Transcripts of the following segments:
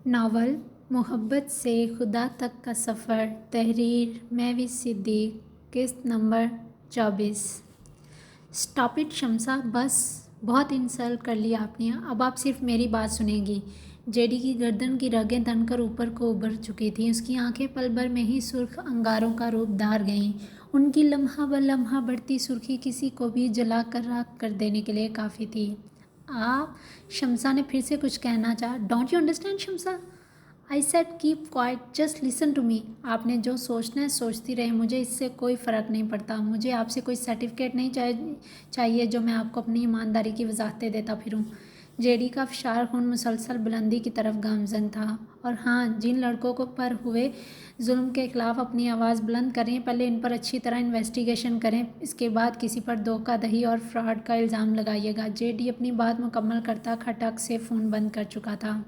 Novel मोहब्बत से खुदा तक का सफ़र, तहरीर महविश सिद्दीक, किस्त नंबर 24। स्टॉप इट शम्सा, बस बहुत इंसल्ट कर लिया आपने। अब आप सिर्फ मेरी बात सुनेंगी। जेडी की गर्दन की रगें तनकर ऊपर को उभर चुकी थीं। उसकी आंखें पल भर में ही सुर्ख अंगारों का रूप धार गईं। उनकी लम्हा ब लम्हा बढ़ती सुर्खी किसी को भी जला कर राख कर देने के लिए काफ़ी थी। आप, शम्सा ने फिर से कुछ कहना चाहा। Don't you understand Shamsa? I said keep quiet, just listen to me. आपने जो सोचना है सोचती रहे, मुझे इससे कोई फ़र्क नहीं पड़ता। मुझे आपसे कोई सर्टिफिकेट नहीं चाहिए जो मैं आपको अपनी ईमानदारी की वजाहतें देता फिरूं। जेडी का फिशार खून मुसलसल बुलंदी की तरफ गामजन था। और हाँ, जिन लड़कों को पर हुए जुल्म के खिलाफ अपनी आवाज़ बुलंद करें, पहले इन पर अच्छी तरह इन्वेस्टिगेशन करें, इसके बाद किसी पर धोखाधड़ी और फ्रॉड का इल्ज़ाम लगाइएगा। जेडी अपनी बात मुकम्मल करता खटक से फ़ोन बंद कर चुका था।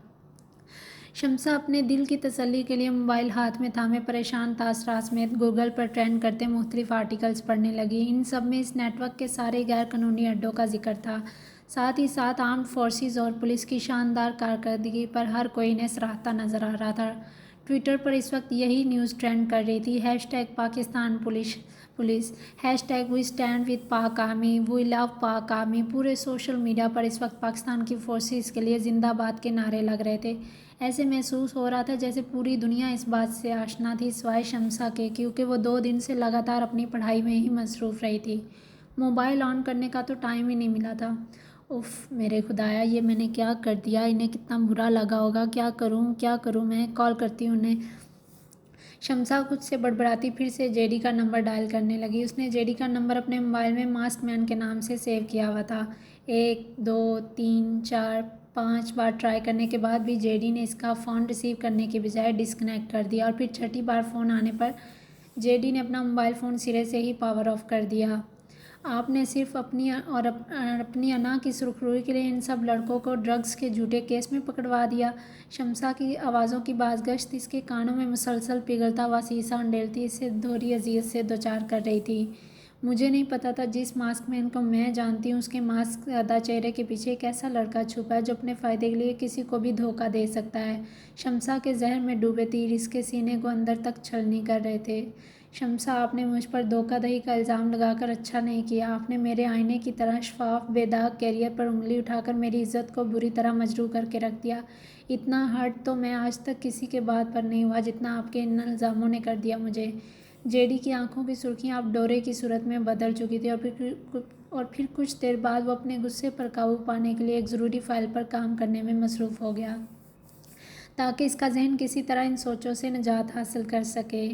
शम्सा अपने दिल की तसल्ली के लिए मोबाइल हाथ में थामे परेशान तासरास में गूगल पर ट्रेंड करते मुख्तलिफ आर्टिकल्स पढ़ने लगी। इन सब में इस नेटवर्क के सारे गैर कानूनी अड्डों का जिक्र था। साथ ही साथ आर्म्ड फोर्सेस और पुलिस की शानदार कारकर्दगी पर हर कोई इन्हें सराहता नजर आ रहा था। ट्विटर पर इस वक्त यही न्यूज़ ट्रेंड कर रही थी। Hashtag Pakistan police, hashtag we stand with Pak army, we love Pak army. पूरे सोशल मीडिया पर इस वक्त पाकिस्तान की फोर्सेस के लिए जिंदाबाद के नारे लग रहे थे। ऐसे महसूस हो रहा था जैसे पूरी दुनिया इस बात से आशना थी सिवाय शम्सा के, क्योंकि वो 2 दिन से लगातार अपनी पढ़ाई में ही मसरूफ़ रही थी। मोबाइल ऑन करने का तो टाइम ही नहीं मिला था। उफ़ मेरे खुदाया, ये मैंने क्या कर दिया। इन्हें कितना बुरा लगा होगा। क्या करूँ मैं? कॉल करती हूँ उन्हें। शम्सा खुद से बड़बड़ाती फिर से जेडी का नंबर डायल करने लगी। उसने जेडी का नंबर अपने मोबाइल में मास्क मैन के नाम से सेव किया हुआ था। 1 2 3 4 5 बार ट्राई करने के बाद भी जेडी ने इसका फ़ोन रिसीव करने के बजाय डिस्कनेक्ट कर दिया और फिर छठी बार फ़ोन आने पर जेडी ने अपना मोबाइल फ़ोन सिरे से ही पावर ऑफ कर दिया। आपने सिर्फ अपनी अना की सुरखरुई के लिए इन सब लड़कों को ड्रग्स के झूठे केस में पकड़वा दिया। शम्सा की आवाज़ों की बाज़गश्त इसके कानों में मुसलसल पिघलता हुआ शीशा उंडेलती इसे दोहरी अज़ियत से दोचार कर रही थी। मुझे नहीं पता था जिस मास्क मैन को मैं जानती हूँ उसके मास्क अदा चेहरे के पीछे एक ऐसा लड़का छुपा है जो अपने फ़ायदे के लिए किसी को भी धोखा दे सकता है। शम्सा के जहर में डूबे तीर इसके सीने को अंदर तक छलनी कर रहे थे। शम्सा, आपने मुझ पर धोखाधड़ी का इल्ज़ाम लगाकर अच्छा नहीं किया। आपने मेरे आईने की तरह शफाफ बेदाग कैरियर पर उंगली उठाकर मेरी इज्जत को बुरी तरह मजरूह करके रख दिया। इतना हर्ट तो मैं आज तक किसी के बात पर नहीं हुआ जितना आपके इन इल्ज़ामों ने कर दिया मुझे। जेडी की आंखों की सुर्खियां अब डोरे की सूरत में बदल चुकी थी और फिर कुछ देर बाद वो अपने गुस्से पर काबू पाने के लिए एक ज़रूरी फ़ाइल पर काम करने में मसरूफ़ हो गया ताकि इसका जहन किसी तरह इन सोचों से निजात हासिल कर सके।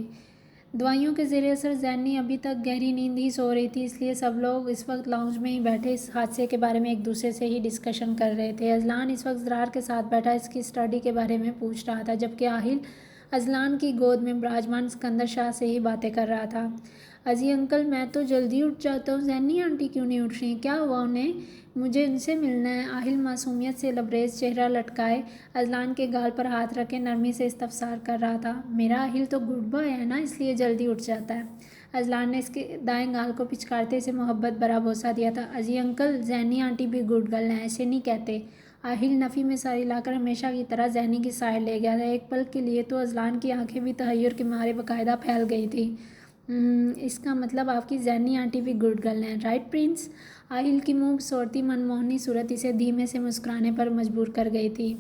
दवाइयों के ज़ेरे असर जैनी अभी तक गहरी नींद ही सो रही थी, इसलिए सब लोग इस वक्त लाउंज में ही बैठे इस हादसे के बारे में एक दूसरे से ही डिस्कशन कर रहे थे। अजलान इस वक्त ज़रार के साथ बैठा इसकी स्टडी के बारे में पूछ रहा था, जबकि आहिल अजलान की गोद में विराजमान सिकंदर शाह से ही बातें कर रहा था। अजी अंकल, मैं तो जल्दी उठ जाता हूँ, जैनी आंटी क्यों नहीं उठ रही? क्या हुआ उन्हें? मुझे उनसे मिलना है। आहिल मासूमियत से लबरेज चेहरा लटकाए अजलान के गाल पर हाथ रखे नरमी से इस्तफसार कर रहा था। मेरा आहिल तो गुड बॉय है ना, इसलिए जल्दी उठ जाता है। अजलान ने इसके दाएं गाल को पिचकारते इसे मोहब्बत भरा बोसा दिया था। अजी अंकल, जैनी आंटी भी गुड गर्ल हैं, ऐसे नहीं कहते। आहिल नफ़ी में सारी लाकर हमेशा की तरह जैनी की साइड ले गया था। एक पल के लिए तो अजलान की आंखें भी तहय्युर के मारे बाकायदा फैल गई थी। इसका मतलब आपकी जैनी आंटी भी गुड गर्ल हैं, राइट प्रिंस? आहिल की मुंह सोरती मनमोहनी सूरत इसे धीमे से मुस्कुराने पर मजबूर कर गई थी।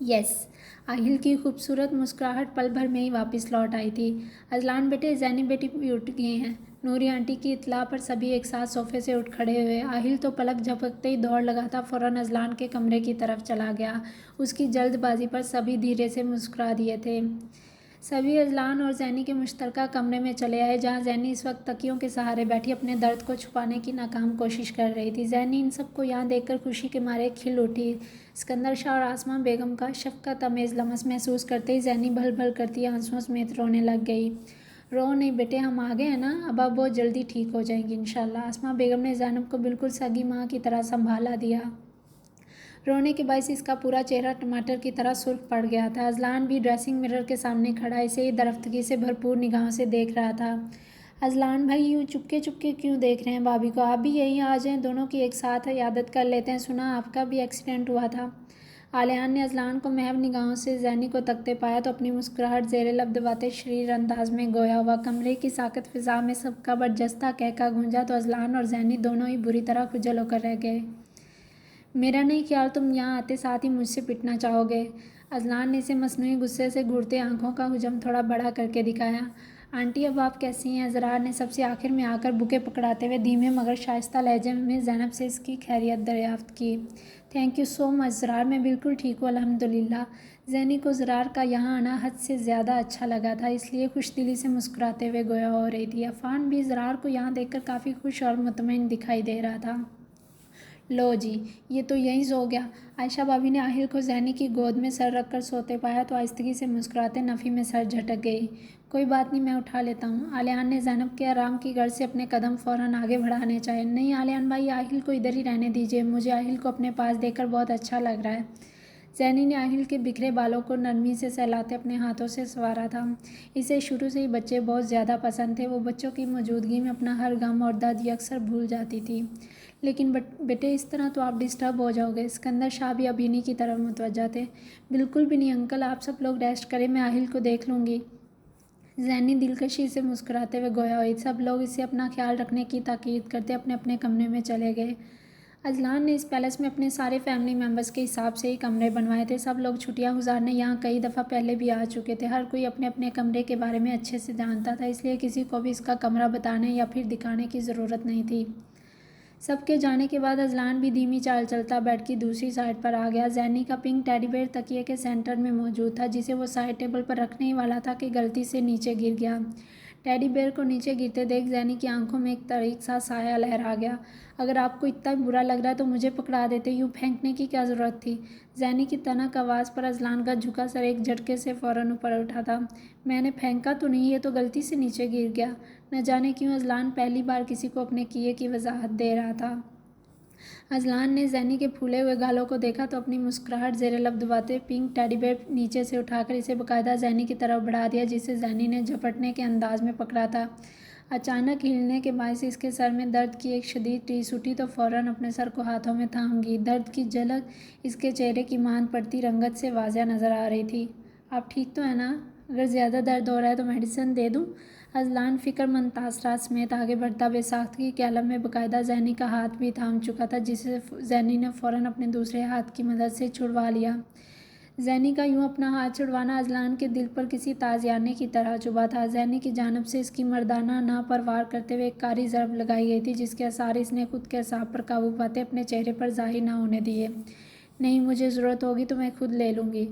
यस। आहिल की खूबसूरत मुस्कुराहट पल भर में ही वापस लौट आई थी। अजलान बेटे, जैनी बेटी भी उठ गई हैं। नूरी आंटी की इत्तला पर सभी एक साथ सोफे से उठ खड़े हुए। आहिल तो पलक झपकते ही दौड़ लगाता फ़ौरन अजलान के कमरे की तरफ चला गया। उसकी जल्दबाजी पर सभी धीरे से मुस्कुरा दिए थे। सभी अजलान और जैनी के मुश्तरका कमरे में चले आए, जहाँ जैनी इस वक्त तकियों के सहारे बैठी अपने दर्द को छुपाने की नाकाम कोशिश कर रही थी। जैनी इन सबको यहाँ देखकर खुशी के मारे खिल उठी। सिकंदर शाह और आसमा बेगम का शफ़क़त अमेज़ लमस महसूस करते ही जैनी भल भल करती आंसुओं समेत रोने लग गई। रो नहीं बेटे, हम आ गए हैं ना, अब बहुत जल्दी ठीक हो जाएंगी इंशाल्लाह। आसमा बेगम ने ज़ैनब को बिल्कुल सगी माँ की तरह संभाला दिया। रोने के बायस इसका पूरा चेहरा टमाटर की तरह सुर्ख पड़ गया था। अजलान भी ड्रेसिंग मिरर के सामने खड़ा इसे ही दरफ्तगी से भरपूर निगाहों से देख रहा था। अजलान भाई, यूँ चुपके चुपके क्यों देख रहे हैं भाभी को? आप भी यहीं आ जाएं, दोनों की एक साथ इयादत कर लेते हैं। सुना आपका भी एक्सीडेंट हुआ था। आलियान ने अजलान को महव निगाहों से जैनी को तकते पाया तो अपनी मुस्कुराहट ज़ेरे लब दबाते शरीर अंदाज में गोया हुआ। कमरे की साकत फिजा में सबका बरजस्ता कहका गूंजा तो अजलान और जैनी दोनों ही बुरी तरह खुजल होकर रह गए। मेरा नहीं ख्याल तुम यहाँ आते साथ ही मुझसे पिटना चाहोगे। अजलान ने इसे मसनूई गुस्से से घूरते आंखों का हुजम थोड़ा बड़ा करके दिखाया। आंटी अब आप कैसी हैं? ज़रार ने सबसे आखिर में आकर बुके पकड़ाते हुए धीमे मगर शाइस्ता लहजे में ज़ैनब से इसकी खैरियत दरियाफ्त की। Thank you so much Zarar, मैं बिल्कुल ठीक हूँ अल्हम्दुलिल्लाह। ज़ैनी को ज़रार का यहाँ आना हद से ज़्यादा अच्छा लगा था, इसलिए खुशदिली से मुस्कुराते हुए गोया हो रही थी। अफ़ान भी ज़रार को यहाँ देखकर काफ़ी खुश और मुतमईन दिखाई दे रहा था। लो जी, ये तो यहीं सो गया। आयशा भाभी ने आहिल को जैनी की गोद में सर रखकर सोते पाया तो आहिस्तगी से मुस्कुराते नफ़ी में सर झटक गई। कोई बात नहीं, मैं उठा लेता हूँ। आलियान ने ज़ैनब के आराम की गर्ज से अपने कदम फ़ौरन आगे बढ़ाने चाहे। नहीं आलियान भाई, आहिल को इधर ही रहने दीजिए, मुझे आहिल को अपने पास देखकर बहुत अच्छा लग रहा है। जैनी ने आहिल के बिखरे बालों को नरमी से सहलाते अपने हाथों से संवारा था। इसे शुरू से ही बच्चे बहुत ज़्यादा पसंद थे। वो बच्चों की मौजूदगी में अपना हर गम और दर्द अक्सर भूल जाती थी। लेकिन बेटे इस तरह तो आप डिस्टर्ब हो जाओगे। सिकंदर शाह भी अब इन्हीं की तरफ मुतवज्जा थे। बिल्कुल भी नहीं अंकल, आप सब लोग रेस्ट करें, मैं आहिल को देख लूँगी। जैनी दिलकशी से मुस्कुराते हुए गोया हुई। सब लोग इसे अपना ख्याल रखने की ताकीद करते अपने अपने कमरे में चले गए। अजलान ने इस पैलेस में अपने सारे फैमिली मेम्बर्स के हिसाब से ही कमरे बनवाए थे। सब लोग छुट्टियां गुजारने यहाँ कई दफ़ा पहले भी आ चुके थे। हर कोई अपने अपने कमरे के बारे में अच्छे से जानता था, इसलिए किसी को भी इसका कमरा बताने या फिर दिखाने की ज़रूरत नहीं थी। सबके जाने के बाद अजलान भी धीमी चाल चलता बेड की दूसरी साइड पर आ गया। जैनी का पिंक टेडी बेयर तकिए के सेंटर में मौजूद था, जिसे वो साइड टेबल पर रखने ही वाला था कि गलती से नीचे गिर गया। टेडी बेयर को नीचे गिरते देख जैनी की आंखों में एक तरीक सा साया लहरा गया। अगर आपको इतना बुरा लग रहा है तो मुझे पकड़ा देते, यूँ फेंकने की क्या ज़रूरत थी? जैनी की तनक आवाज़ पर अजलान का झुका सर एक झटके से फ़ौरन ऊपर उठा था। मैंने फेंका तो नहीं, ये तो गलती से नीचे गिर गया। न जाने क्यों अजलान पहली बार किसी को अपने किए की वजाहत दे रहा था। अजलान ने जैनी के फूले हुए गालों को देखा तो अपनी मुस्कुराहट ज़ेरे लब दबाते पिंक टेडी बेयर नीचे से उठाकर इसे बाकायदा जैनी की तरफ बढ़ा दिया, जिसे जैनी ने झपटने के अंदाज में पकड़ा था। अचानक हिलने के बायस इसके सर में दर्द की एक शदीद टीस उठी तो फ़ौरन अपने सर को हाथों में थाम गई। दर्द की झलक इसके चेहरे की मान पड़ती रंगत से वाज़िह नज़र आ रही थी। आप ठीक तो है ना? अगर ज़्यादा दर्द हो रहा है तो मेडिसिन दे दूँ? अजलान फ़िक्रमंद तासरात समेत आगे बढ़ता बेसाख्तगी के आलम में बाकायदा जैनी का हाथ भी थाम चुका था, जिसे जैनी ने फ़ौरन अपने दूसरे हाथ की मदद से छुड़वा लिया। जैनी का यूं अपना हाथ छुड़वाना अजलान के दिल पर किसी ताज़ियाने की तरह चुभा था। जैनी की जानिब से इसकी मर्दाना नापरवार करते हुए एक कारी ज़रब लगाई गई थी, जिसके आसार इसने खुद के असाब पर काबू पाते अपने चेहरे पर ज़ाहिर न होने दिए। नहीं, मुझे ज़रूरत होगी तो मैं खुद ले लूँगी।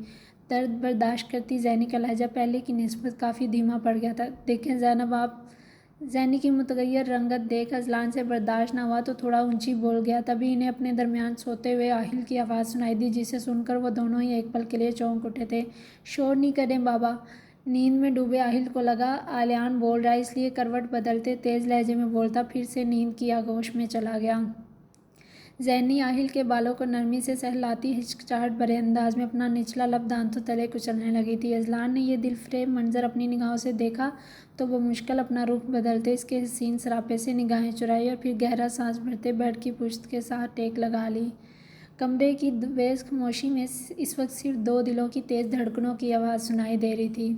दर्द बर्दाश्त करती जैनी का लहजा पहले की निस्बत काफ़ी धीमा पड़ गया था। देखें ज़ैनब, आप जैनी की मुतगय्यर रंगत देख अजलान से बर्दाश्त न हुआ तो थोड़ा ऊंची बोल गया। तभी इन्हें अपने दरमियान सोते हुए आहिल की आवाज़ सुनाई दी, जिसे सुनकर वो दोनों ही एक पल के लिए चौंक उठे थे। शोर नहीं करें बाबा। नींद में डूबे आहिल को लगा आलियान बोल रहा है, इसलिए करवट बदलते तेज़ लहजे में बोलता फिर से नींद की आगोश में चला गया। जैनी आहिल के बालों को नरमी से सहलाती हिचकिचाहट भरे अंदाज में अपना निचला लब दांतों तले कुचलने लगी थी। अजलान ने यह दिलफरेब मंजर अपनी निगाहों से देखा तो वो मुश्किल अपना रुख बदलते इसके हसीन सरापे से निगाहें चुराई और फिर गहरा सांस भरते बेड की पुश्त के साथ टेक लगा ली। कमरे की बेस खामोशी में इस वक्त सिर्फ दो दिलों की तेज़ धड़कनों की आवाज़ सुनाई दे रही थी।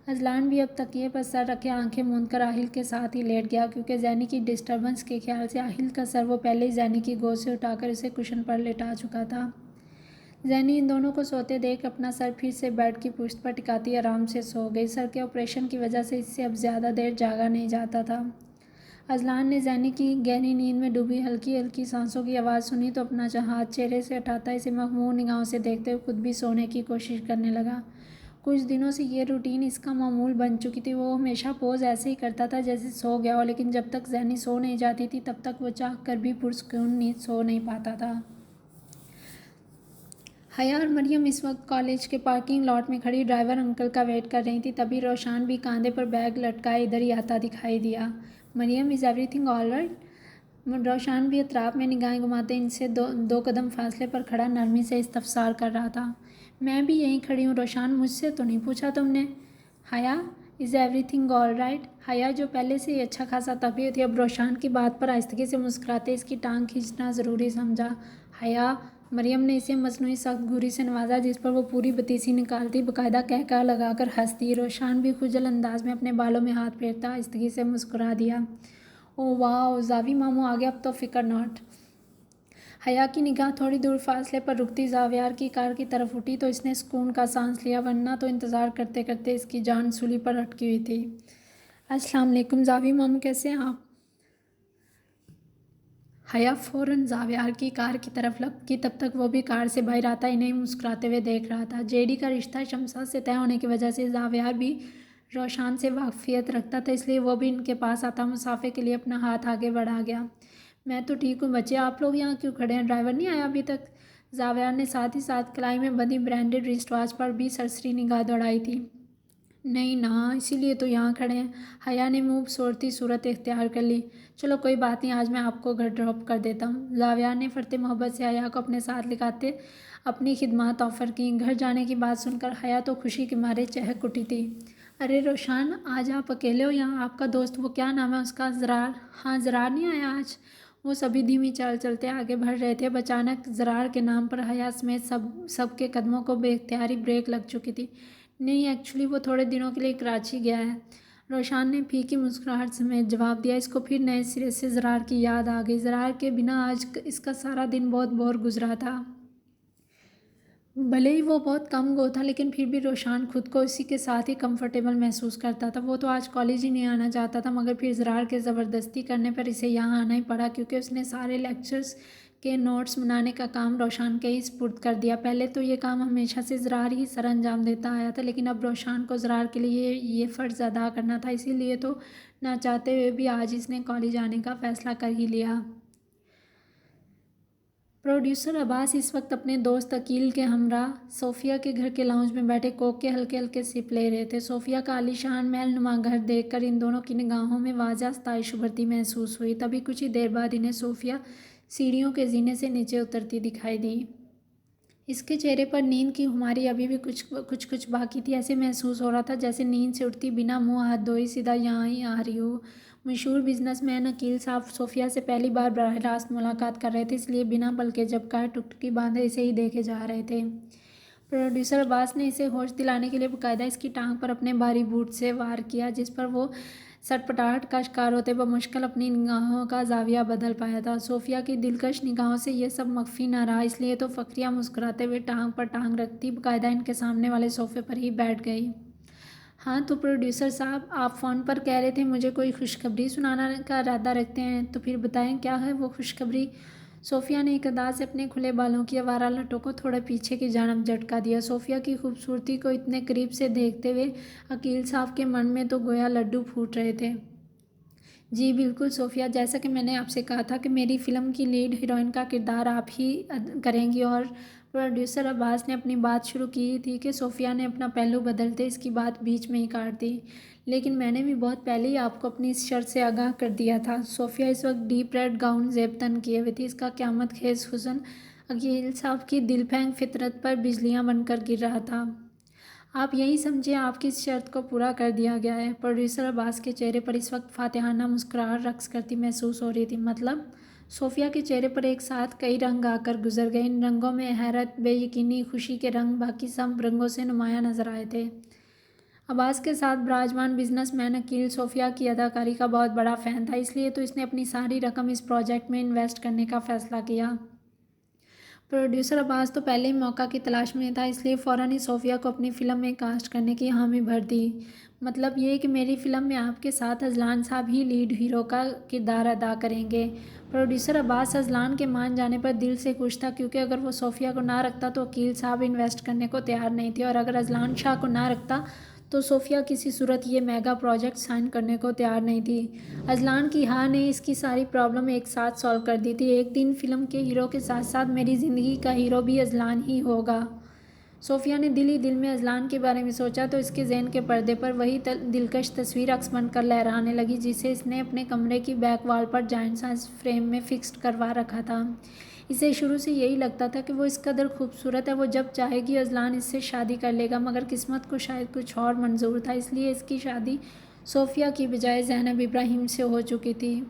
अजलान भी अब तकिए पर सर रखे आंखें मूंद कर आहिल के साथ ही लेट गया, क्योंकि जैनी की डिस्टर्बेंस के ख्याल से आहिल का सर वो पहले ही जैनी की गोद से उठाकर उसे कुशन पर लेटा चुका था। जैनी इन दोनों को सोते देख अपना सर फिर से बेड की पुश्त पर टिकाती आराम से सो गई। सर के ऑपरेशन की वजह से इससे अब ज़्यादा देर जागा नहीं जाता था। अजलान ने जैनी की गहरी नींद में डूबी हल्की हल्की सांसों की आवाज़ सुनी तो अपना हाथ चेहरे से हटाता इसे मखमूर निगाहों से देखते हुए खुद भी सोने की कोशिश करने लगा। कुछ दिनों से ये रूटीन इसका मामूल बन चुकी थी। वो हमेशा पोज ऐसे ही करता था जैसे सो गया हो, लेकिन जब तक जैनी सो नहीं जाती थी तब तक वो चाह कर भी पुरसुकून नींद सो नहीं पाता था। हया और मरियम इस वक्त कॉलेज के पार्किंग लॉट में खड़ी ड्राइवर अंकल का वेट कर रही थी। तभी रोशान भी कांधे पर बैग लटकाए इधर ही आता दिखाई दिया। Maryam, is everything all right? रोशान भी अतराफ में निगाहें घुमाते इनसे दो कदम फासले पर खड़ा नरमी से इस्तफसार कर रहा था। मैं भी यहीं खड़ी हूँ रोशान, मुझसे तो नहीं पूछा तुमने। हया, इज़ एवरीथिंग ऑल राइट? हया, जो पहले से ही अच्छा खासा तबीयत थी, अब रोशान की बात पर आहिस्तगी से मुस्कुराते इसकी टांग खींचना ज़रूरी समझा। हया, मरियम ने इसे मसनूई सख्त घूरी से नवाजा, जिस पर वो पूरी बतीसी निकालती, बकायदा कहका लगाकर हंसती। रोशान भी खुजल अंदाज में अपने बालों में हाथ फेरता आहिस्तगी से मुस्कुरा दिया। ओह वाह, जावी मामू आ गया, अब तो फिक्र नॉट। हया की निगाह थोड़ी दूर फासले पर रुकती जावियार की कार की तरफ उठी तो इसने सुकून का सांस लिया, वरना तो इंतज़ार करते करते इसकी जान सूली पर अटकी हुई थी। अस्सलाम वालेकुम जावी मामू, कैसे हैं आप? हया फ़ौरन जावियार की कार की तरफ लपकी, तब तक वो भी कार से बाहर आता इन्हें मुस्कुराते हुए देख रहा था। जेडी का रिश्ता शमसा से तय होने की वजह से जावियार भी रोशान से वाकफियत रखता था, इसलिए वो भी इनके पास आता मुसाफे के लिए अपना हाथ आगे बढ़ा गया। मैं तो ठीक हूँ बच्चे, आप लोग यहाँ क्यों खड़े हैं? ड्राइवर नहीं आया अभी तक? जावियार ने साथ ही साथ कलाई में बंधी ब्रांडेड रिस्ट वॉच पर भी सरसरी निगाह दौड़ाई थी। नहीं ना, इसीलिए तो यहाँ खड़े हैं। हया ने मुंह सोड़ती सूरत इख्तियार कर ली। चलो कोई बात नहीं, आज मैं आपको घर ड्रॉप कर देता हूँ। जावियार ने फरते मोहब्बत से हया को अपने साथ लिखाते अपनी खिदमत ऑफ़र की। घर जाने की बात सुनकर हया तो खुशी के मारे चहक उठी थी। अरे रोशान, आज आप अकेले हो यहाँ? आपका दोस्त, वो क्या नाम है उसका, ज़रार? हाँ, ज़रार नहीं आया आज? वो सभी धीमी चाल चलते आगे बढ़ रहे थे। अचानक ज़रार के नाम पर हया समेत सबके कदमों को बेख्तियारी ब्रेक लग चुकी थी। नहीं, एक्चुअली वो थोड़े दिनों के लिए कराची गया है। रोशान ने फीकी मुस्कुराहट समेत जवाब दिया। इसको फिर नए सिरे से ज़रार की याद आ गई। ज़रार के बिना आज इसका सारा दिन बहुत बोर गुजरा था। भले ही वो बहुत कम गो था, लेकिन फिर भी रोशान खुद को इसी के साथ ही कंफर्टेबल महसूस करता था। वो तो आज कॉलेज ही नहीं आना चाहता था, मगर फिर ज़रार के ज़बरदस्ती करने पर इसे यहाँ आना ही पड़ा, क्योंकि उसने सारे लेक्चर्स के नोट्स बनाने का काम रोशान के ही स्पुर्द कर दिया। पहले तो ये काम हमेशा से ज़रार ही सर अंजाम देता आया था, लेकिन अब रोशान को ज़रार के लिए ये फ़र्ज़ अदा करना था, इसीलिए तो ना चाहते हुए भी आज इसने कॉलेज आने का फ़ैसला कर ही लिया। प्रोड्यूसर अब्बास इस वक्त अपने दोस्त अकील के हमरा सोफ़िया के घर के लाउंज में बैठे कोक के हल्के हल्के सिप ले रहे थे। सोफ़िया का आलीशान महलनुमा घर देखकर इन दोनों की निगाहों में वाज़ा आस्ताइश उभरती महसूस हुई। तभी कुछ ही देर बाद इन्हें सोफ़िया सीढ़ियों के जीने से नीचे उतरती दिखाई दी। इसके चेहरे पर नींद की खुमारी अभी भी कुछ बाकी थी। ऐसे महसूस हो रहा था जैसे नींद से उठती बिना मुंह हाथ धोए सीधा यहाँ ही आ रही हो। मशहूर बिजनेसमैन अकील साहब सोफ़िया से पहली बार बराह रास्त मुलाकात कर रहे थे, इसलिए बिना पल के झपकाए टुकटुकी बांधे इसे ही देखे जा रहे थे। प्रोड्यूसर अब्बास ने इसे होश दिलाने के लिए बाकायदा इसकी टांग पर अपने भारी बूट से वार किया, जिस पर वो सटपटाहट का शिकार होते बमुश्किल अपनी निगाहों का जाविया बदल पाया था। सोफ़िया की दिलकश निगाहों से यह सब मख्फी न रहा, इसलिए तो फ़क्रिया मुस्कुराते हुए टांग पर टांग रखती बाकायदा इनके सामने वाले सोफ़े पर ही बैठ गई। हाँ तो प्रोड्यूसर साहब, आप फ़ोन पर कह रहे थे मुझे कोई खुशखबरी सुनाने का इरादा रखते हैं, तो फिर बताएं क्या है वो खुशखबरी? सोफ़िया ने एक अदा से अपने खुले बालों की आवारा लटों को थोड़ा पीछे की जानब झटका दिया। सोफ़िया की खूबसूरती को इतने करीब से देखते हुए अकील साहब के मन में तो गोया लड्डू फूट रहे थे। जी बिल्कुल सोफ़िया, जैसा कि मैंने आपसे कहा था कि मेरी फ़िल्म की लीड हीरोइन का किरदार आप ही करेंगी। और प्रोड्यूसर अब्बास ने अपनी बात शुरू की थी कि सोफ़िया ने अपना पहलू बदलते इसकी बात बीच में ही काट दी। लेकिन मैंने भी बहुत पहले ही आपको अपनी इस शर्त से आगाह कर दिया था। सोफ़िया इस वक्त डीप रेड गाउन ज़ेब तन किए हुए थी। इसका क़यामत खेज़ हुस्न अकील साहब की दिलफेंग फितरत पर बिजलियाँ बनकर गिर रहा था। आप यही समझिए आपकी इस शर्त को पूरा कर दिया गया है। प्रोड्यूसर अब्बास के चेहरे पर इस वक्त फातिहाना मुस्कुराहट रक्स करती महसूस हो रही थी। मतलब? सोफ़िया के चेहरे पर एक साथ कई रंग आकर गुजर गए। इन रंगों में हैरत, बेयकीनी, खुशी के रंग बाकी सब रंगों से नुमायाँ नजर आए थे। अब्बास के साथ विराजमान बिजनेसमैन अकील सोफ़िया की अदाकारी का बहुत बड़ा फ़ैन था, इसलिए तो इसने अपनी सारी रकम इस प्रोजेक्ट में इन्वेस्ट करने का फ़ैसला किया। प्रोड्यूसर अब्बास तो पहले ही मौका की तलाश में था, इसलिए फ़ौरन ही सोफ़िया को अपनी फ़िल्म में कास्ट करने की हामी भर दी। मतलब ये कि मेरी फ़िल्म में आपके साथ अजलान साहब ही लीड हीरो का किरदार अदा करेंगे। प्रोड्यूसर अब्बास अजलान के मान जाने पर दिल से खुश था, क्योंकि अगर वो सोफ़िया को ना रखता तो अकील साहब इन्वेस्ट करने को तैयार नहीं थे, और अगर अजलान शाह को ना रखता तो सोफ़िया किसी सूरत ये मेगा प्रोजेक्ट साइन करने को तैयार नहीं थी। अजलान की हाँ ने इसकी सारी प्रॉब्लम एक साथ सॉल्व कर दी थी। एक दिन फ़िल्म के हीरो के साथ साथ मेरी ज़िंदगी का हीरो भी अजलान ही होगा। सोफ़िया ने दिल ही दिल में अजलान के बारे में सोचा तो इसके ज़हन के पर्दे पर वही दिलकश तस्वीर अक्स बनकर लहराने लगी, जिसे इसने अपने कमरे की बैक वॉल पर जायंट साइज फ्रेम में फिक्स्ड करवा रखा था। इसे शुरू से यही लगता था कि वो इस कदर खूबसूरत है, वो जब चाहेगी अजलान इससे शादी कर लेगा, मगर किस्मत को शायद कुछ और मंजूर था, इसलिए इसकी शादी सोफ़िया की बजाय ज़ैनब इब्राहिम से हो चुकी थी।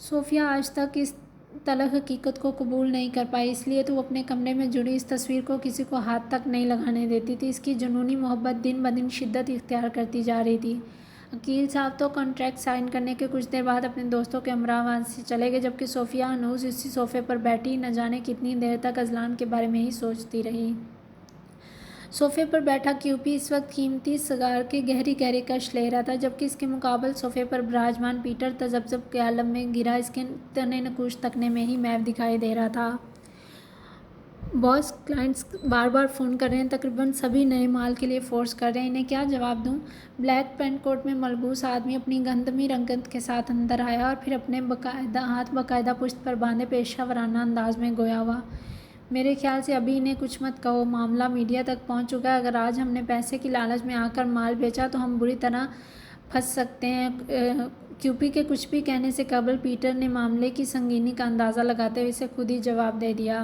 सोफ़िया आज तक इस तलख हकीकत को कबूल नहीं कर पाई, इसलिए तो वो अपने कमरे में जुड़ी इस तस्वीर को किसी को हाथ तक नहीं लगाने देती थी। इसकी जुनूनी मोहब्बत दिन ब दिन शिद्दत इख्तियार करती जा रही थी। वकील साहब तो कॉन्ट्रैक्ट साइन करने के कुछ देर बाद अपने दोस्तों के हमरा वहाँ से चले गए, जबकि सोफिया हनूज इसी सोफ़े पर बैठी न जाने कितनी देर तक अजलान के बारे में ही सोचती रही। सोफ़े पर बैठा क्यूपी इस वक्त कीमती सिगार के गहरी गहरी कश ले रहा था, जबकि इसके मुकाबल सोफ़े पर विराजमान पीटर तजब्जब के आलम में गिरा इसके तने नकूश तकने में ही मैव दिखाई दे रहा था। बॉस, क्लाइंट्स बार बार फ़ोन कर रहे हैं, तकरीबन सभी नए माल के लिए फ़ोर्स कर रहे हैं, इन्हें क्या जवाब दूं? ब्लैक पेंट कोट में मलबूस आदमी अपनी गंदमी रंगत के साथ अंदर आया और फिर अपने हाथ बाकायदा पुश्त पर बांधे पेशा वराना अंदाज में गोया हुआ, मेरे ख्याल से अभी इन्हें कुछ मत कहो, मामला मीडिया तक पहुंच चुका है। अगर आज हमने पैसे की लालच में आकर माल बेचा तो हम बुरी तरह फंस सकते हैं। क्यूपी के कुछ भी कहने से कबल पीटर ने मामले की संगीनी का अंदाज़ा लगाते हुए इसे खुद ही जवाब दे दिया।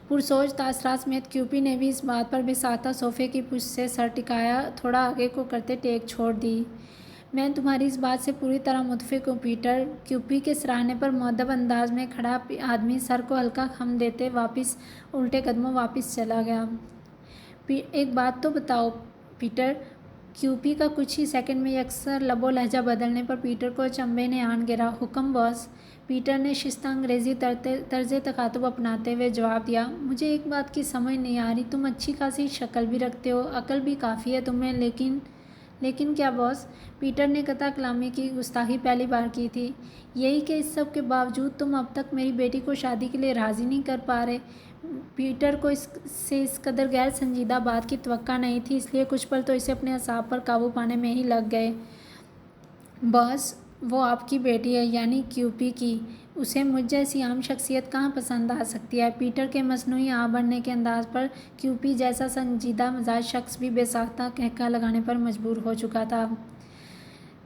पुरसोच तासरात समेत क्यूपी ने भी इस बात पर बेसाता सोफ़े की पुश्त से सर टिकाया, थोड़ा आगे को करते टेक छोड़ दी। मैं तुम्हारी इस बात से पूरी तरह मुतफिक हूँ पीटर। क्यूपी के सराहने पर मुअद्दब अंदाज में खड़ा आदमी सर को हल्का खम देते वापस उल्टे कदमों वापस चला गया। एक बात तो बताओ पीटर। क्यूपी का कुछ ही सेकंड में अक्सर लबो लहजा बदलने पर पीटर को अचंभे ने आन गिरा। हुक्म बॉस, पीटर ने शिस्ता अंग्रेज़ी तर्ज तखातुब अपनाते हुए जवाब दिया। मुझे एक बात की समझ नहीं आ रही, तुम अच्छी खासी शक्ल भी रखते हो, अकल भी काफ़ी है तुम्हें, लेकिन क्या बॉस? पीटर ने कता कलामी की गुस्ताखी पहली बार की थी। यही कि इस सब के बावजूद तुम अब तक मेरी बेटी को शादी के लिए राज़ी नहीं कर पा रहे। पीटर को इससे इस कदर गैर संजीदा बात की तवक्का नहीं थी, इसलिए कुछ पल तो इसे अपने असाब पर काबू पाने में ही लग गए। बॉस, वो आपकी बेटी है, यानी क्यूपी की। उसे मुझ जैसी आम शख्सियत कहाँ पसंद आ सकती है? पीटर के मसनूई आ बढ़ने के अंदाज पर क्यूपी जैसा संजीदा मिजाज शख्स भी बेसाख्ता कहका लगाने पर मजबूर हो चुका था।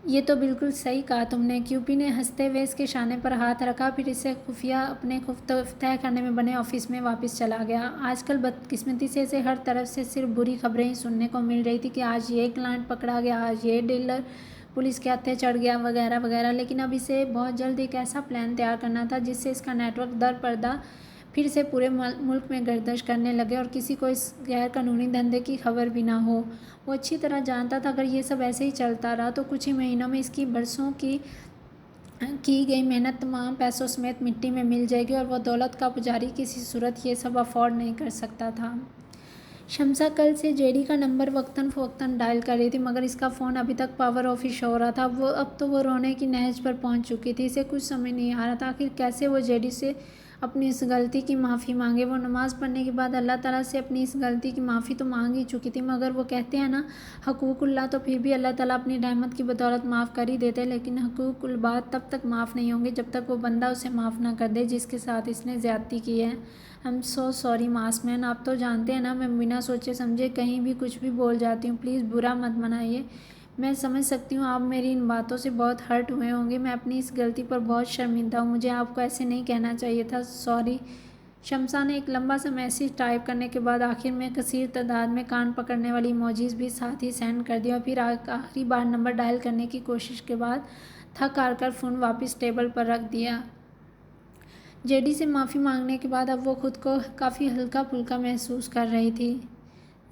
ये तो बिल्कुल सही कहा तुमने। क्यूपी ने हंसते हुए इसके शाने पर हाथ रखा, फिर इसे खुफिया अपने तय करने में बने ऑफिस में वापस चला गया। आजकल बदकिस्मती से इसे हर तरफ से सिर्फ बुरी खबरें ही सुनने को मिल रही थी कि आज ये क्लाइंट पकड़ा गया, आज ये डीलर पुलिस के हत्थे चढ़ गया, वगैरह वगैरह। लेकिन अब इसे बहुत जल्द एक ऐसा प्लान तैयार करना था जिससे इसका नेटवर्क दर पर्दा फिर से पूरे मुल्क में गर्दिश करने लगे और किसी को इस गैर कानूनी धंधे की खबर भी ना हो। वो अच्छी तरह जानता था अगर ये सब ऐसे ही चलता रहा तो कुछ ही महीनों में इसकी बरसों की गई मेहनत तमाम पैसों समेत मिट्टी में मिल जाएगी और वह दौलत का पुजारी किसी सूरत ये सब अफोर्ड नहीं कर सकता था। शम्सा कल से जेडी का नंबर वक्तन फ़वक्तन डायल कर रही थी, मगर इसका फ़ोन अभी तक पावर ऑफ ही शो हो रहा था। अब तो वो रोने की नहज पर पहुंच चुकी थी। इसे कुछ समझ नहीं आ रहा था आखिर कैसे वो जेडी से अपनी इस गलती की माफ़ी मांगे। वो नमाज़ पढ़ने के बाद अल्लाह ताला से अपनी इस गलती की माफ़ी तो मांग ही चुकी थी, मगर वो कहते हैं ना हकूक़ुल्लाह, तो फिर भी अल्लाह ताला अपनी रहमत की बदौलत माफ़ कर ही देते हैं। लेकिन हकूक़ुल इबाद तब तक माफ़ नहीं होंगे जब तक वो बंदा उसे माफ़ ना कर दे जिसके साथ इसने ज़्यादती की है। आई एम सो सॉरी मासमैन, आप तो जानते हैं ना मैं बिना सोचे समझे कहीं भी कुछ भी बोल जाती हूँ, प्लीज़ बुरा मत मनाइए। मैं समझ सकती हूँ आप मेरी इन बातों से बहुत हर्ट हुए होंगे। मैं अपनी इस गलती पर बहुत शर्मिंदा हूँ। मुझे आपको ऐसे नहीं कहना चाहिए था, सॉरी। शम्सा ने एक लंबा सा मैसेज टाइप करने के बाद आखिर में कसीर तादाद में कान पकड़ने वाली इमोजीज भी साथ ही सेंड कर दिया और फिर आखिरी बार नंबर डायल करने की कोशिश के बाद थक हार कर फ़ोन वापस टेबल पर रख दिया। जेडी से माफ़ी मांगने के बाद अब वो खुद को काफ़ी हल्का फुल्का महसूस कर रही थी।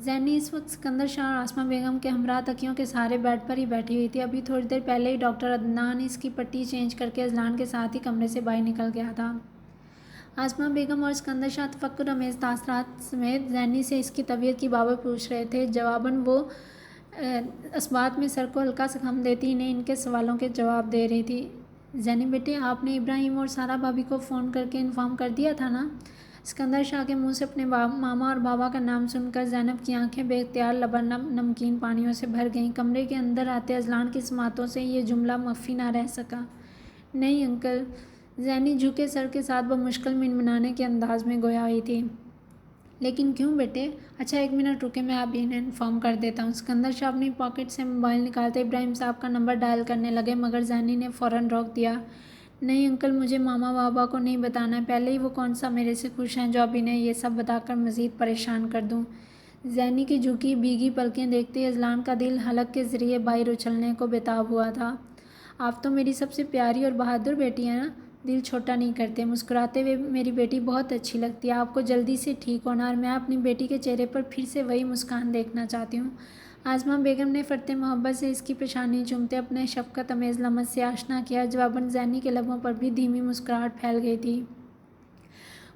जैनी इस वक्त सिकंदर शाह और आसमा बेगम के हमरा तकियों के सहारे बेड पर ही बैठी हुई थी। अभी थोड़ी देर पहले ही डॉक्टर अदनान इसकी पट्टी चेंज करके अजलान के साथ ही कमरे से बाहर निकल गया था। आसमा बेगम और सिकंदर शाह तफक्कुर रमेश तासरात समेत जैनी से इसकी तबीयत की बाबत पूछ रहे थे। जवाबन वो असबात में सर को हल्का सा खम देती इन्हें इनके सवालों के जवाब दे रही थी। जैनी बेटे, आपने इब्राहिम और सारा भाभी को फ़ोन करके इन्फॉर्म कर दिया था ना? सिकंदर शाह के मुंह से अपने मामा और बाबा का नाम सुनकर ज़ैनब की आंखें बेख्तियार लबरनम नमकीन पानियों से भर गईं। कमरे के अंदर आते अजलान की समातों से ये जुमला मख्फी ना रह सका। नहीं अंकल, जैनी झुके सर के साथ बमुश्किल मिनमिनाने के अंदाज में गोया हुई थी। लेकिन क्यों बेटे? अच्छा 1 मिनट रुके, मैं अभी इन्हें इन्फॉर्म कर देता हूँ। सिकंदर शाह अपनी पॉकेट से मोबाइल निकालते इब्राहिम साहब का नंबर डायल करने लगे, मगर जैनी ने फ़ौरन रोक दिया। नहीं अंकल, मुझे मामा बाबा को नहीं बताना है। पहले ही वो कौन सा मेरे से खुश हैं जो अब इन्हें ये सब बताकर मज़ीद परेशान कर दूँ। जैनी की झुकी भीगी पलकें देखते ही अजलान का दिल हलक के ज़रिए बाहर उछलने को बेताब हुआ था। आप तो मेरी सबसे प्यारी और बहादुर बेटी हैं ना? दिल छोटा नहीं करते। मुस्कुराते हुए मेरी बेटी बहुत अच्छी लगती है, आपको जल्दी से ठीक होना और मैं अपनी बेटी के चेहरे पर फिर से वही मुस्कान देखना चाहती हूँ। आसमा बेगम ने फरते मोहब्बत से इसकी पेशानी चूमते अपने शफकत अमेज़ लमस से आशना किया। जवाबन ज़ैनी के लबों पर भी धीमी मुस्कुराहट फैल गई थी।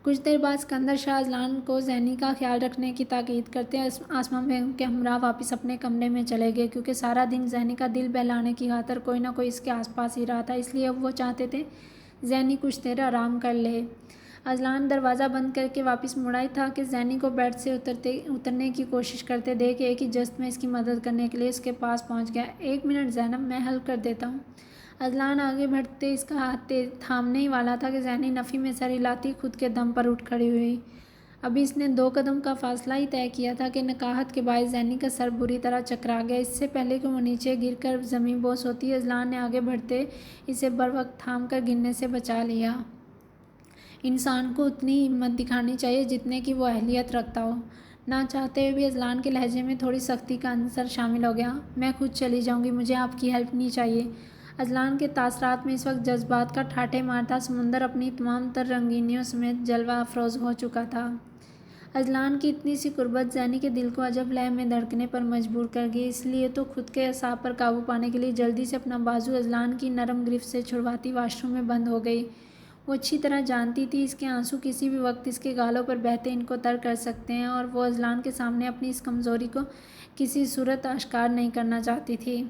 कुछ देर बाद सिकंदर शाह अजलान को ज़ैनी का ख्याल रखने की ताकीद करते आसमा बेगम के हमरा वापस अपने कमरे में चले गए, क्योंकि सारा दिन ज़ैनी का दिल बहलाने की खातिर कोई ना कोई इसके आसपास ही रहा था। इसलिए अब वो चाहते थे ज़ैनी कुछ देर आराम कर ले। अजलान दरवाज़ा बंद करके वापस मुड़ा ही था कि ज़ैनी को बेड से उतरने की कोशिश करते देख एक ही जस्त में इसकी मदद करने के लिए उसके पास पहुंच गया। 1 मिनट ज़ैनब, मैं हल कर देता हूँ। अजलान आगे बढ़ते इसका हाथ थामने ही वाला था कि ज़ैनी नफ़ी में सर हिलाती खुद के दम पर उठ खड़ी हुई। अभी इसने 2 कदम का फासला ही तय किया था कि नकाहत के बायस ज़ैनी का सर बुरी तरह चकरा गया। इससे पहले कि वो नीचे गिरकर ज़मीन बोस होती, अजलान ने आगे बढ़ते इसे बर वक्त थाम कर गिरने से बचा लिया। इंसान को उतनी हिम्मत दिखानी चाहिए जितने की वो अहलियत रखता हो। ना चाहते हुए भी अजलान के लहजे में थोड़ी सख्ती का अंसर शामिल हो गया। मैं खुद चली जाऊंगी, मुझे आपकी हेल्प नहीं चाहिए। अजलान के तासरात में इस वक्त जज्बात का ठाठे मारता समुंदर अपनी तमाम तर रंगीनियों समेत जलवा अफरोज़ हो चुका था। अजलान की इतनी सी कुर्बत ज़ैनी के दिल को अजब लय में धड़कने पर मजबूर कर गई। इसलिए तो खुद के असाब पर काबू पाने के लिए जल्दी से अपना बाजू अजलान की नरम गिरफ्त से छुड़वाती वाशरूम में बंद हो गई। वो अच्छी तरह जानती थी इसके आंसू किसी भी वक्त इसके गालों पर बहते इनको तर कर सकते हैं, और वो अजलान के सामने अपनी इस कमज़ोरी को किसी सूरत आश्कार नहीं करना चाहती थी।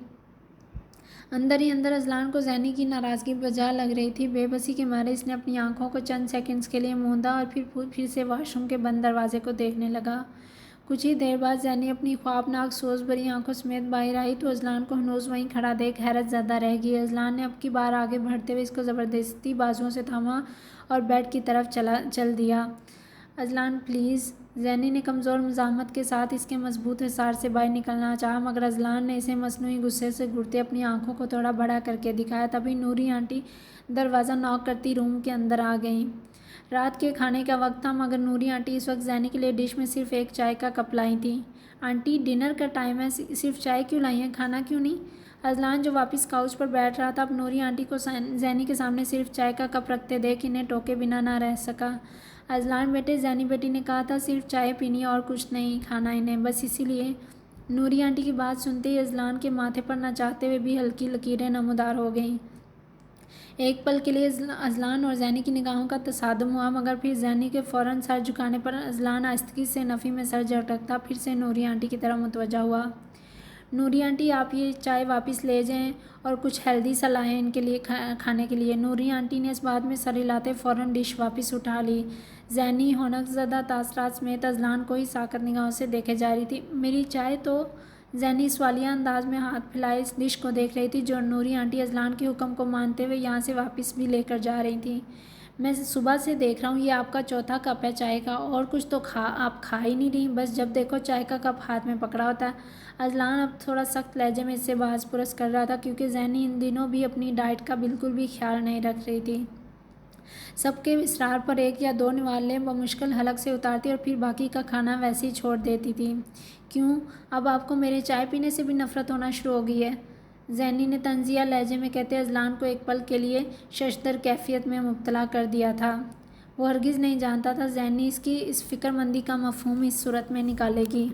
अंदर ही अंदर अजलान को ज़ैनी की नाराज़गी बजा लग रही थी। बेबसी के मारे इसने अपनी आंखों को चंद सेकंड्स के लिए मूंदा और फिर से वॉशरूम के बंद दरवाजे को देखने लगा। कुछ ही देर बाद ज़ैनी अपनी ख्वाबनाक सोच भरी आंखों समेत बाहर आई तो अजलान को हनूज़ वहीं खड़ा देख हैरत ज़्यादा रह गई। अजलान ने अब की बार आगे बढ़ते हुए इसको ज़बरदस्ती बाजुओं से थामा और बेड की तरफ चल दिया। Azlan please. ज़ैनी ने कमज़ोर मज़ाहमत के साथ इसके मजबूत हिसार से बाहर निकलना चाहा, मगर अजलान ने इसे मसनूई गुस्से से घूरते अपनी आंखों को थोड़ा बड़ा करके दिखाया। तभी नूरी आंटी दरवाज़ा नॉक करती रूम के अंदर आ गईं। रात के खाने का वक्त था, मगर नूरी आंटी इस वक्त ज़ैनी के लिए डिश में सिर्फ एक चाय का कप लाई थी। आंटी, डिनर का टाइम है, सिर्फ चाय क्यों लाई है, खाना क्यों नहीं? अजलान जो वापस काउच पर बैठ रहा था, अब नूरी आंटी को ज़ैनी के सामने सिर्फ चाय का कप रखते देख इन्हें टोके बिना ना रह सका। अजलान बेटे, ज़ैनी बेटी ने कहा था सिर्फ चाय पीनी और कुछ नहीं खाना इन्हें, बस इसीलिए। नूरी आंटी की बात सुनते ही अजलान के माथे पर न चाहते हुए भी हल्की लकीरें नमूदार हो गईं। एक पल के लिए अजलान और ज़ैनी की निगाहों का तसादुम हुआ, मगर फिर ज़ैनी के फ़ौरन सर झुकाने पर अजलान आहिस्तगी से नफ़ी में सर झटकता फिर से नूरी आंटी की तरफ मुतवज्जा हुआ। नूरी आंटी, आप ये चाय वापस ले जाएं और कुछ हेल्दी सा लाएं इनके लिए खाने के लिए। नूरी आंटी ने इस बात में सर हिलाते फ़ौरन डिश वापस उठा ली। ज़ैनी हौनकज़दा तासरात समेत अजलान को ही साकत निगाहों से देखे जा रही थी। मेरी चाय तो? ज़ैनी सवालिया अंदाज में हाथ फैलाए इस डिश को देख रही थी जो नूरी आंटी अजलान के हुक्म को मानते हुए यहाँ से वापस भी लेकर जा रही थी। मैं सुबह से देख रहा हूँ, ये आपका चौथा कप है चाय का, और कुछ तो आप खा ही नहीं रही, बस जब देखो चाय का कप हाथ में पकड़ा होता है। अजलान अब थोड़ा सख्त लहजे में इससे बहस पुरस कर रहा था, क्योंकि ज़ैनी इन दिनों भी अपनी डाइट का बिल्कुल भी ख्याल नहीं रख रही थी। सबके इसरार पर 1 या 2 निवाले बमुश्किल हलक से उतारती और फिर बाकी का खाना वैसे ही छोड़ देती थी। क्यों, अब आपको मेरे चाय पीने से भी नफ़रत होना शुरू हो गई है? ज़ैनी ने तंज़िया लहजे में कहते अजलान को एक पल के लिए शशदर कैफियत में मुब्तला कर दिया था। वो हरगिज़ नहीं जानता था ज़ैनी इसकी इस फ़िक्रमंदी का मफ़हूम इस सूरत में निकालेगी।